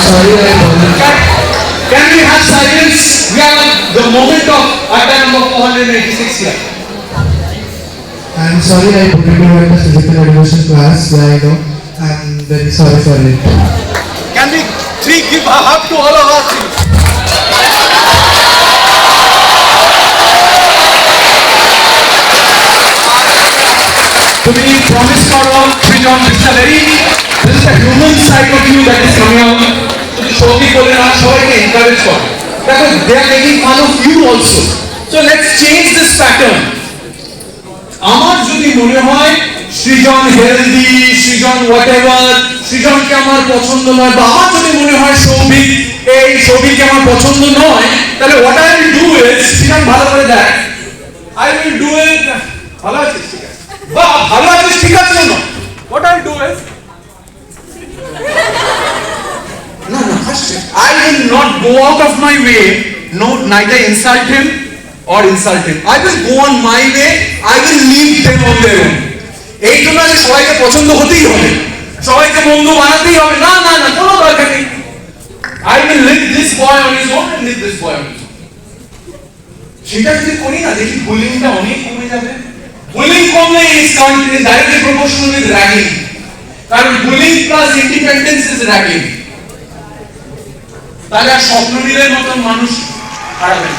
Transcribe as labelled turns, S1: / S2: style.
S1: sorry, I apologize.
S2: Can we have silence? We have the moment of attack number 486 here.
S1: I'm sorry, I put into in the physical education class. Yeah, I know. I'm very sorry for it.
S2: Can we three give a hug to all of us? তুমি promise করো সৃজন, this is the human side of you that is coming out. তুমি সৌকি বলে না, সবাইকে encourage করো। দেখো, they are making fun of you also. So let's change this pattern. আমার যদি মনে হয় সৃজন হেলদি, সৃজন হোয়াটএভার, সৃজনকে আমার পছন্দ নয়, বা আমার যদি মনে হয় সৌভিককে আমার পছন্দ নয়, তাহলে what I will do is, সৃজন ভালো করে দেখ, I will do it, ভালো আছিস ঠিক আছে, বা ভালো আছিস ঠিক আছে না, what I will do is, no, I will not go out of my way, neither insult him or insult him. I will go on my way, I will leave them on their own. এই জন্য যে সবাইকে পছন্দ হতেই হবে, সবাইকে বন্ধু বানাতেই হবে, না না না, কোনো দরকার নেই। I will leave this boy on his own and leave this boy on his own. সেটা যদি করি না, দেখি বুলিংটা অনেক কমে যাবে। বুলিং কমলে is directly proportional with ragging. কারণ bullying plus independence is ragging. তাহলে আর স্বপ্ন মিলের মতন মানুষ হারাবে।